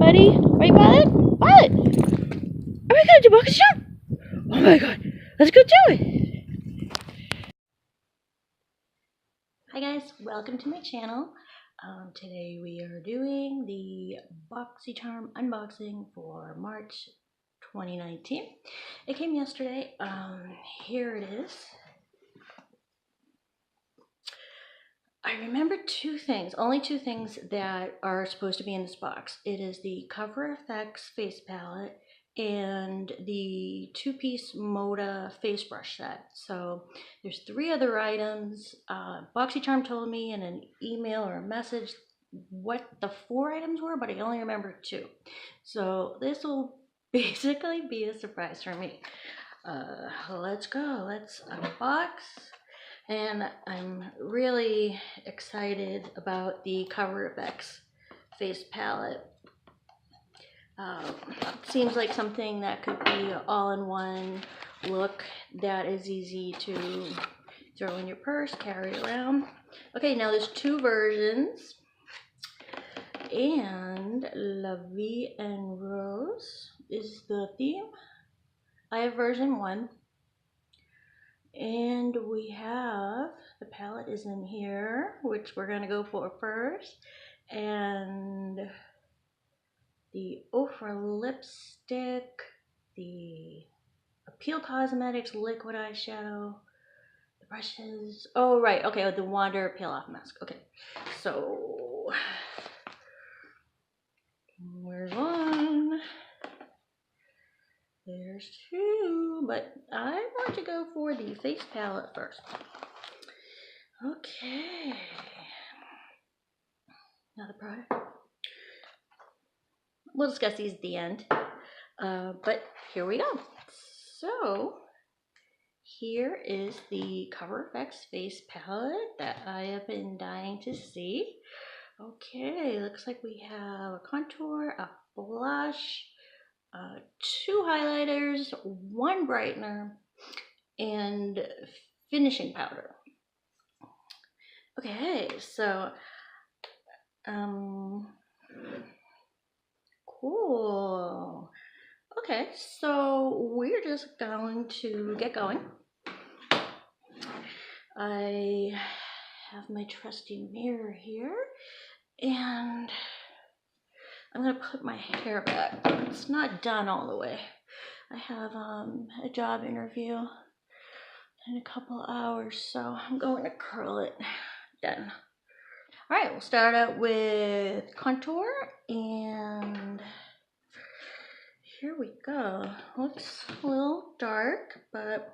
buddy? Right, Violet? Violet! Are we gonna do Boxycharm? Oh my god, let's go do it! Hi guys, welcome to my channel. Today we are doing the Boxycharm unboxing for March 2019. It came yesterday. Here it is. I remember two things, only two things that are supposed to be in this box. It is the Cover FX face palette and the two-piece Moda face brush set. So there's three other items. Boxycharm told me in an email or a message what the four items were, but I only remember two. So this will basically be a surprise for me. Let's go, let's unbox. And I'm really excited about the Cover FX face palette. Seems like something that could be all-in-one look that is easy to throw in your purse, carry around. Okay, now there's two versions. And La Vie en Rose is the theme. I have version 1. And we have, the palette is in here, which we're gonna go for first. And the Ofra lipstick, the Appeal Cosmetics liquid eyeshadow, the brushes. Oh, right, okay, the Wander Peel Off Mask. Okay, so where's one? There's two, but I want to go for the face palette first. Okay. Now the product. We'll discuss these at the end. But here we go. So here is the Cover FX face palette that I have been dying to see. Okay, looks like we have a contour, a blush, two highlighters, one brightener, and finishing powder. Okay, so cool. Okay, so we're just going to get going. I have my trusty mirror here, and I'm gonna put my hair back. It's not done all the way. I have a job interview in a couple hours, so I'm going to curl it. Done. All right, we'll start out with contour, and here we go. Looks a little dark, but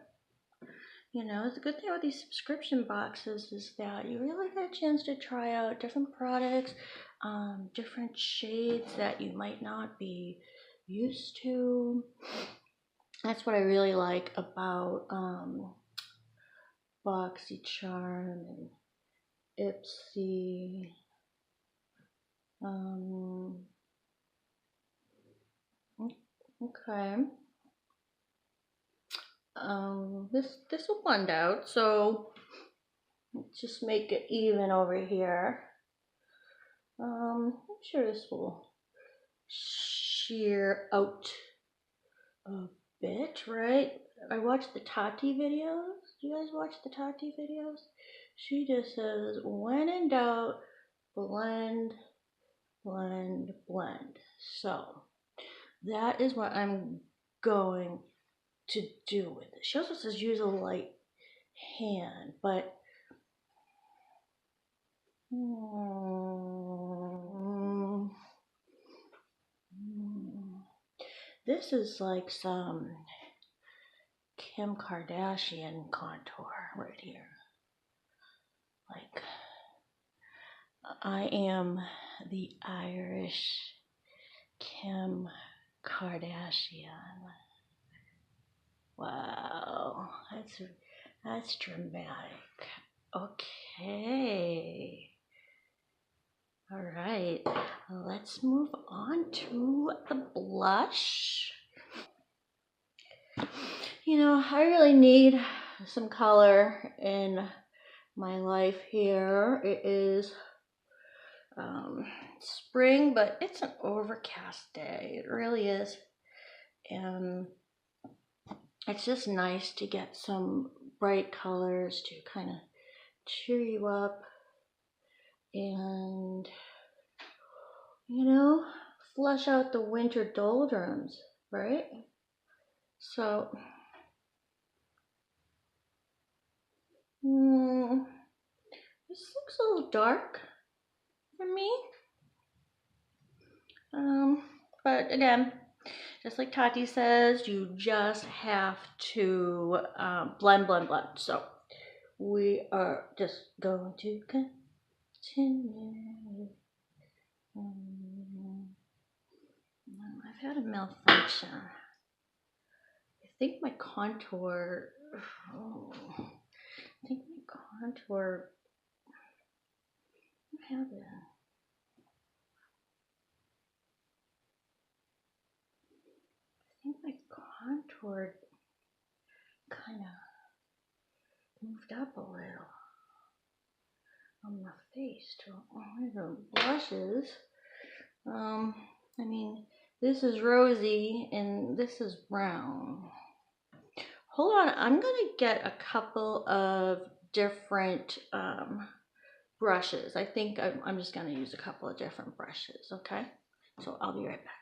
you know, the good thing with these subscription boxes is that you really get a chance to try out different products, different shades that you might not be used to. That's what I really like about Boxycharm and Ipsy. Okay. This will blend out, so let's just make it even over here. I'm sure this will sheer out a bit, right? I watched the Tarte videos. Do you guys watch the Tarte videos? She just says, when in doubt, blend, blend, blend. So that is what I'm going to do with it. She also says use a light hand, but this is like some Kim Kardashian contour right here. Like, I am the Irish Kim Kardashian. Wow, that's dramatic. Okay. All right, let's move on to the blush. You know, I really need some color in my life here. It is spring, but it's an overcast day. It really is. And it's just nice to get some bright colors to kind of cheer you up and, you know, flush out the winter doldrums, right? So, this looks a little dark for me. But again, just like Tati says, you just have to blend. So we are just going to continue. I've had a malfunction. I think my contour, what happened? I think my contour kind of moved up a little on my face to the blushes. I mean, this is rosy and this is brown. Hold on, I'm gonna get a couple of different brushes. I think I'm just gonna use a couple of different brushes, okay? So I'll be right back.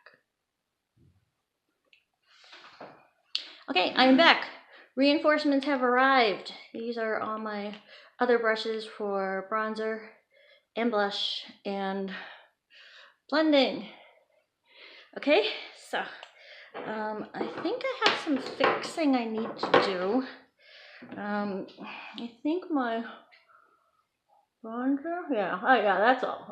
Okay, I'm back. Reinforcements have arrived. These are all my other brushes for bronzer and blush and blending. Okay, so I think I have some fixing I need to do. I think my bronzer, yeah, that's all.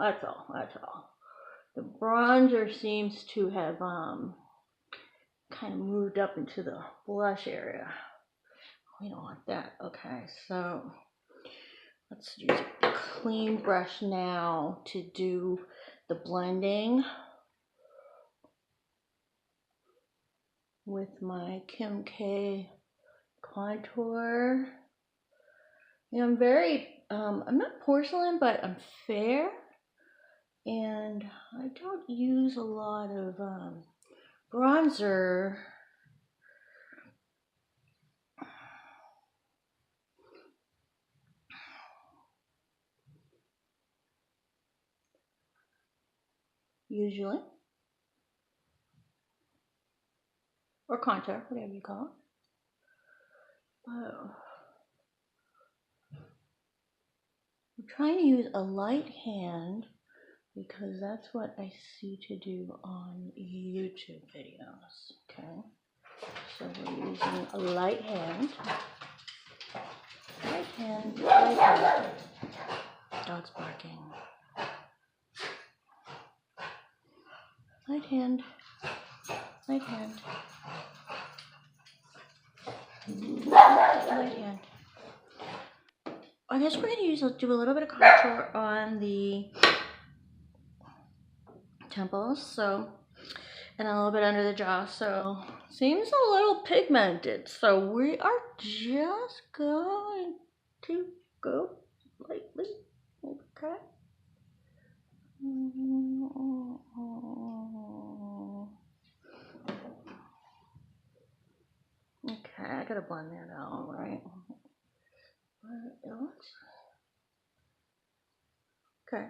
The bronzer seems to have kind of moved up into the blush area. We don't want that. Okay, so let's use a clean brush now to do the blending with my Kim K contour. And I'm very, I'm not porcelain, but I'm fair. And I don't use a lot of bronzer. Usually. Or contour, whatever you call it. But I'm trying to use a light hand because that's what I see to do on YouTube videos. Okay, so we're using a light hand. Light hand. Dog's barking. Light hand. Light hand. Light hand. I guess we're going to do a little bit of contour on the temples, so, and a little bit under the jaw, so seems a little pigmented. So we are just going to go lightly, okay? Okay, I gotta blend that out, right? Okay,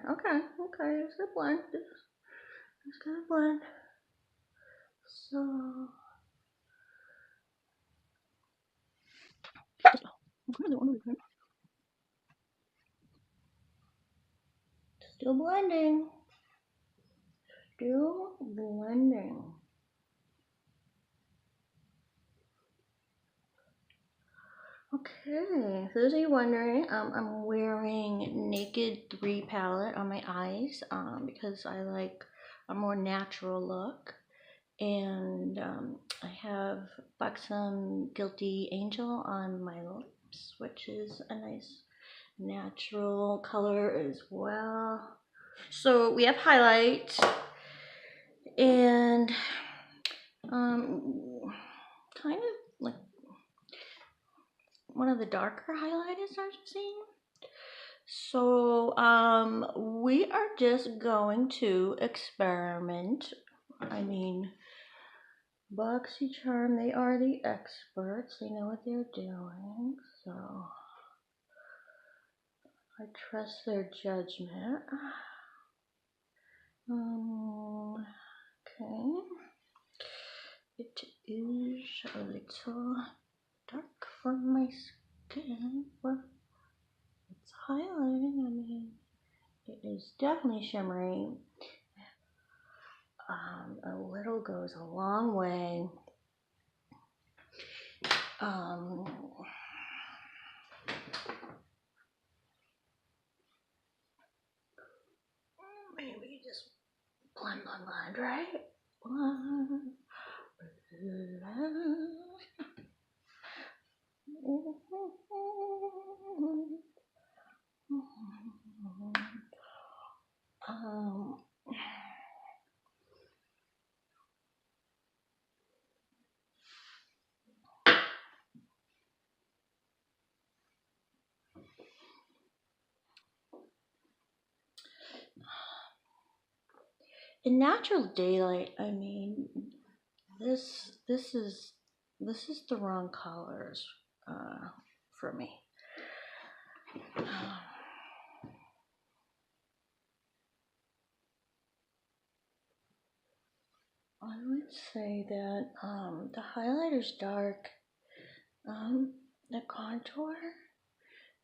it's gonna blend. It's gonna blend. So still blending. Still blending. Okay, for those of you wondering, I'm wearing Naked 3 palette on my eyes because I like a more natural look. And I have Buxom Guilty Angel on my lips, which is a nice natural color as well. So we have highlight and kind of like one of the darker highlighters I've seen. So we are just going to experiment. I mean, Boxycharm, they are the experts. They know what they're doing. So I trust their judgment. Okay. It is a little dark for my skin, but it's highlighting. I mean, it is definitely shimmering. A little goes a long way. Maybe just blend, right? Blend. Um, in natural daylight, I mean, this is the wrong colors for me. I would say that the highlighter's dark. The contour,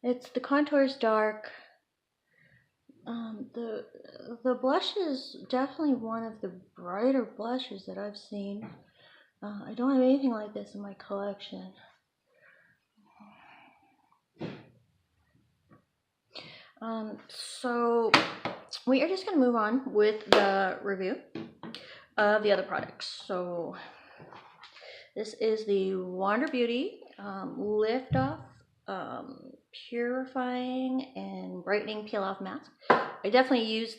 the contour's dark. The blush is definitely one of the brighter blushes that I've seen. I don't have anything like this in my collection. So we are just going to move on with the review of the other products. So this is the Wander Beauty Lift Off Purifying and Brightening Peel Off Mask. I definitely use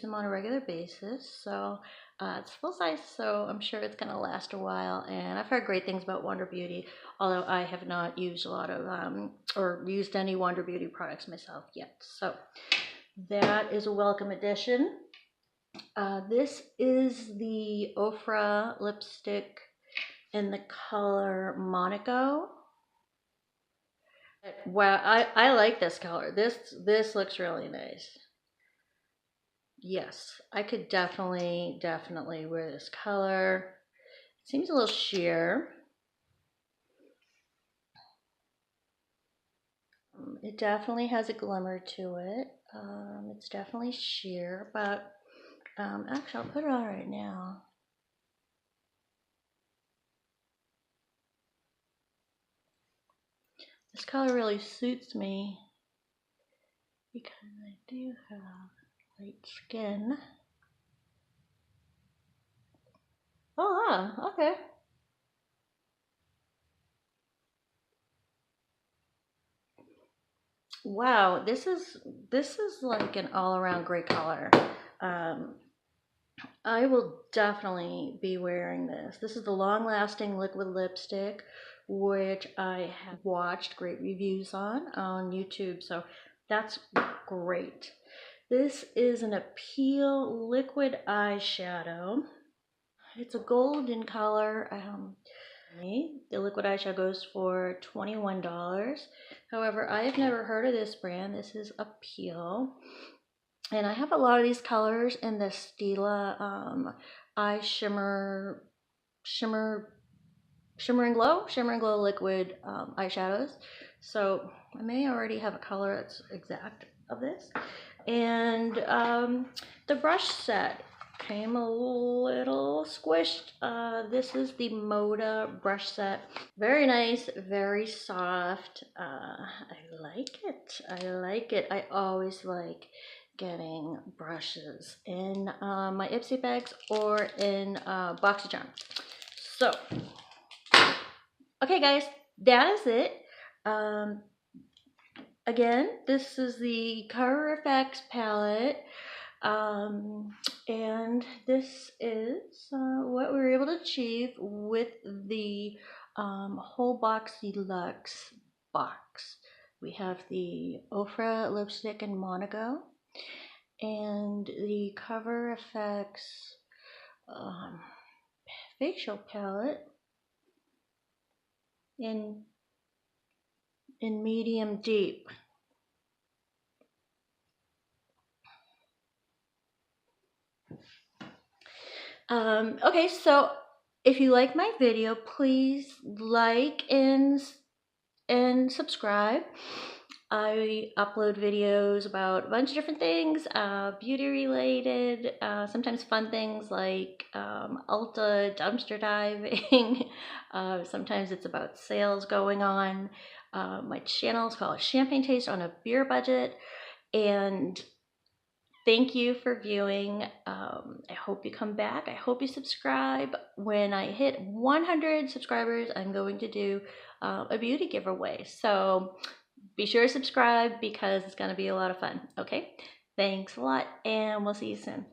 them on a regular basis. So it's full size, so I'm sure it's going to last a while. And I've heard great things about Wander Beauty, although I have not used a lot of or used any Wander Beauty products myself yet. So that is a welcome addition. This is the Ofra lipstick in the color Monaco. Wow, I like this color. This looks really nice. Yes, I could definitely wear this color. It seems a little sheer. It definitely has a glimmer to it. It's definitely sheer, but actually I'll put it on right now. This color really suits me because I do have light skin. Oh, okay. Wow, this is like an all-around great color. I will definitely be wearing this. This is the long-lasting liquid lipstick, which I have watched great reviews on YouTube, so that's great. This is an Appeal liquid eyeshadow. It's a golden color. The liquid eyeshadow goes for $21. However, I have never heard of this brand. This is Appeal. And I have a lot of these colors in the Stila Eye Shimmer and Glow liquid eyeshadows. So I may already have a color that's exact of this. And the brush set came a little squished. This is the Moda brush set. Very nice, very soft. I like it. I always like getting brushes in my Ipsy bags or in Boxycharm. So, okay guys, that is it. Again, this is the Color Effects palette. And this is what we were able to achieve with the Whole Box Deluxe box. We have the Ofra lipstick in Monaco and the Cover Effects facial palette in medium deep. Okay, so if you like my video, please like and subscribe. I upload videos about a bunch of different things, beauty related, sometimes fun things like Ulta dumpster diving. Sometimes it's about sales going on. My channel is called Champagne Taste on a Beer Budget, and thank you for viewing. I hope you come back. I hope you subscribe. When I hit 100 subscribers, I'm going to do a beauty giveaway. So be sure to subscribe because it's going to be a lot of fun. Okay? Thanks a lot, and we'll see you soon.